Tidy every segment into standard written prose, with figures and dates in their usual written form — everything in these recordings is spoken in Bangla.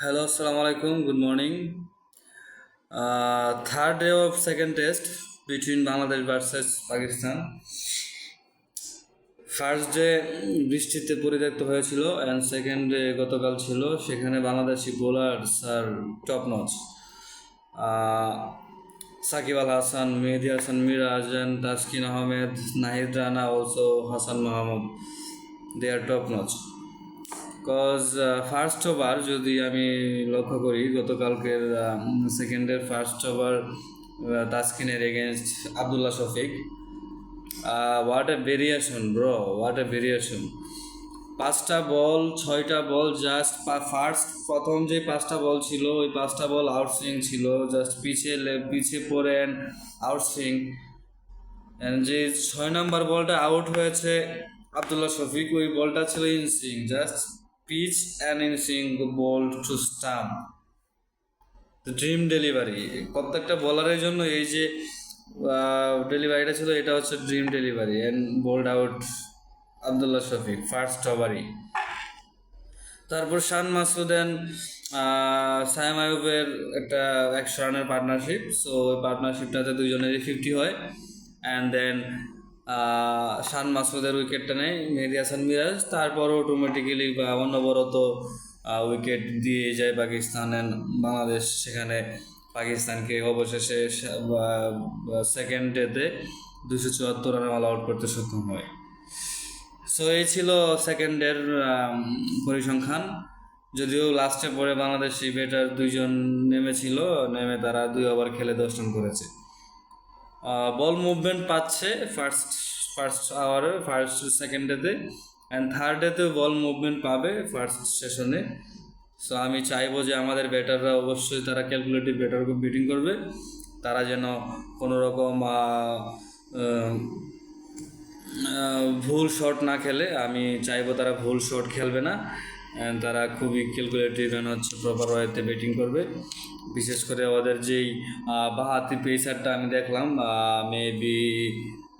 Hello, assalamu alaikum. Good morning. Third day of second test between Bangladesh versus Pakistan. First day বৃষ্টিতে পরিত্যক্ত হয়েছিল অ্যান্ড সেকেন্ড ডে গতকাল ছিল, সেখানে বাংলাদেশি বোলার্স আর top notch. Shakib Al Hasan, Mehedi Hasan Miraz and Taskin Ahmed, Nahid Rana, also Hasan Mahmud, they are top notch. Cause first over যদি আমি লক্ষ্য করি, গতকালকের সেকেন্ডের ফার্স্ট ওভার তাসকিনের against Abdullah Shafique, what a variation bro, what a variation. 5টা বল 6টা বল জাস্ট প্রথম যে 5টা বল ছিল, ওই 5টা বল আউটসুইং ছিল, জাস্ট পিছিয়ে পড়ে অ্যান্ড আউটসুইং। অ্যান্ড যে 6 নম্বর বলটা আউট হয়েছে আবদুল্লাহ শফিক, ওই বলটা ছিল inswing, just pitch and inswing ball to stump, dream delivery. প্রত্যেকটা বলারের জন্য এই যে ডেলিভারিটা ছিল, এটা হচ্ছে dream delivery. And bowled out Abdullah Shafique first ওভারই। তারপর শান মাসুদ অ্যান্ড সায়েম আইয়ুবের একটা 100 রানের পার্টনারশিপ, সো ওই পার্টনারশিপটাতে দুজনেরই 50 হয়। অ্যান্ড দেন শান মাসুদের উইকেটটা নেয় মেহেদি হাসান মিরাজ, তারপরও অটোমেটিক্যালি বা অনবরত উইকেট দিয়ে যায় পাকিস্তান অ্যান্ড বাংলাদেশ সেখানে পাকিস্তানকে অবশেষে সেকেন্ড ডেতে 274 রানে অল আউট করতে সক্ষম হয়। সো এই ছিল সেকেন্ডের পরিসংখ্যান। যদিও লাস্টে পরে বাংলাদেশি ব্যাটার 2জন নেমেছিল, নেমে তারা 2 ওভার খেলে 10 রান করেছে। বল মুভমেন্ট পাচ্ছে ফার্স্ট আওয়ারে, সেকেন্ড ডেতে, অ্যান্ড থার্ড ডেতেও বল মুভমেন্ট পাবে ফার্স্ট সেশনে। সো আমি চাইবো যে আমাদের ব্যাটাররা অবশ্যই তারা ক্যালকুলেটিভ ব্যাটারকে ব্যাটিং করবে, তারা যেন কোনো রকম ভুল শট না খেলে। আমি চাইবো তারা ভুল শট খেলবে না, তারা খুবই ক্যালকুলেটিভ হচ্ছে প্রপার ওয়েতে ব্যাটিং করবে। বিশেষ করে ওদের যেই বাহাতি পেসারটা আমি দেখলাম, মেবি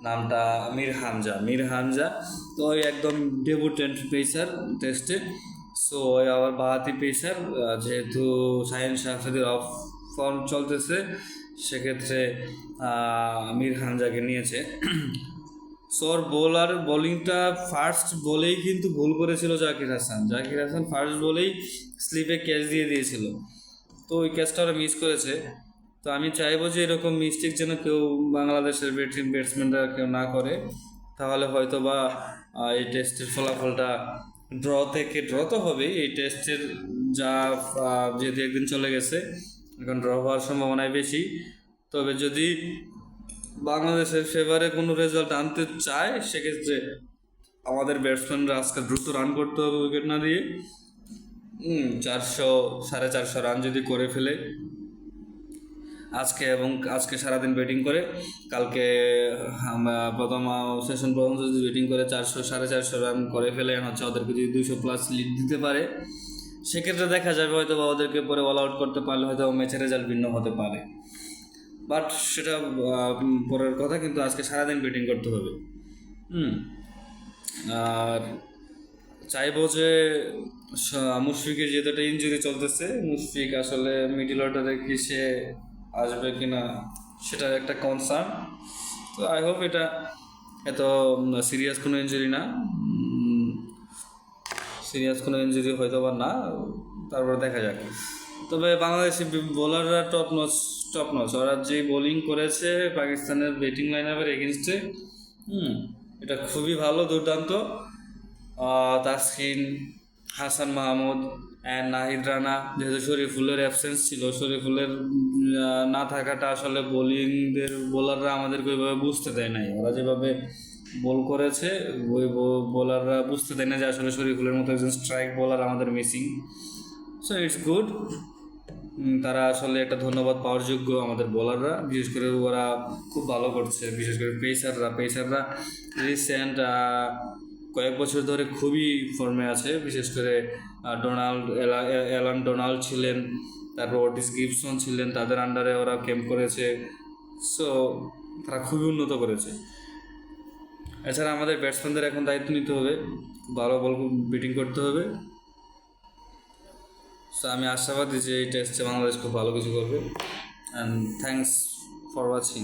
নামটা মীর হামজা, তো ওই একদম ডেবুটেন্ট পেসার টেস্টে। সো ওই আবার বাহাতি পেসার, যেহেতু শাহিন শাহফুজের অফ ফর্ম চলতেছে, সেক্ষেত্রে মীর হামজাকে নিয়েছে। সোর বোলিংটা ফার্স্ট বলেই কিন্তু ভুল করেছিল জাকির হাসান ফার্স্ট বলেই স্লিপে ক্যাচ দিয়ে দিয়েছিল, তো ওই ক্যাচটা ওরা মিস করেছে। তো আমি চাইবো যে এরকম মিস্টেক যেন কেউ বাংলাদেশের ব্যাটসম্যানরা কেউ না করে, তাহলে হয়তো বা এই টেস্টের ফলাফলটা ড্র তো হবেই। এই টেস্টের যা যেহেতু একদিন চলে গেছে, এখন ড্র হওয়ার সম্ভাবনাই বেশি। তবে যদি বাংলাদেশের ফেভারে কোনো রেজাল্ট আনতে চায়, সেক্ষেত্রে আমাদের ব্যাটসম্যানরা আজকে দ্রুত রান করতে হবে উইকেট না দিয়ে। 400 সাড়ে 400 রান যদি করে ফেলে আজকে, এবং আজকে সারাদিন ব্যাটিং করে, কালকে প্রথম সেশন পর্যন্ত যদি ব্যাটিং করে 400 সাড়ে 400 রান করে ফেলে, হচ্ছে ওদেরকে যদি 200+ লিড দিতে পারে, সেক্ষেত্রে দেখা যাবে হয়তো বা ওদেরকে পরে অল আউট করতে পারলে হয়তো ম্যাচের রেজাল্ট ভিন্ন হতে পারে। বাট সেটা পরের কথা, কিন্তু আজকে সারাদিন ব্যাটিং করতে হবে। আর চাইবো যে মুশফিকের যেহেতু একটা ইঞ্জুরি চলতেছে, মুশফিক আসলে মিডিল অর্ডারে কি সে আসবে কিনা, সেটার একটা কনসার্ন। তো আই হোপ এটা এত সিরিয়াস কোনো ইঞ্জুরি না, হয়তো বা না, তারপর দেখা যাক। তবে বাংলাদেশি বোলাররা টপ নচ ওরা যে বোলিং করেছে পাকিস্তানের ব্যাটিং লাইন আপের এগেনস্টে, এটা খুবই ভালো, দুর্দান্ত। তাসকিন, হাসান মাহমুদ অ্যান্ড নাহিদ রানা, যেহেতু শরীফুলের অ্যাবসেন্স ছিল, শরীফুলের না থাকাটা আসলে বোলাররা আমাদেরকে ওইভাবে বুঝতে দেয় নাই। ওরা যেভাবে বল করেছে, ওই বোলাররা বুঝতে দেয় না যে আসলে শরীফুলের মতো একজন স্ট্রাইক বোলার আমাদের মিসিং। সো ইটস গুড, তারা আসলে একটা ধন্যবাদ পাওয়ার যোগ্য আমাদের বোলাররা। বিশেষ করে ওরা খুব ভালো করছে, বিশেষ করে পেসাররা রিসেন্ট কয়েক বছর ধরে খুবই ফর্মে আছে। বিশেষ করে অ্যালান ডোনাল্ড ছিলেন, তারপর ওটিস গিবসন ছিলেন, তাদের আন্ডারে ওরা ক্যাম্প করেছে। সো তারা খুবই উন্নত করেছে। এছাড়া আমাদের ব্যাটসম্যানদের এখন দায়িত্ব নিতে হবে, ভালো বল ব্যাটিং করতে হবে। সো আমি আশাবাদী যে এই টেস্টে বাংলাদেশ খুব ভালো কিছু করবে। And thanks for watching.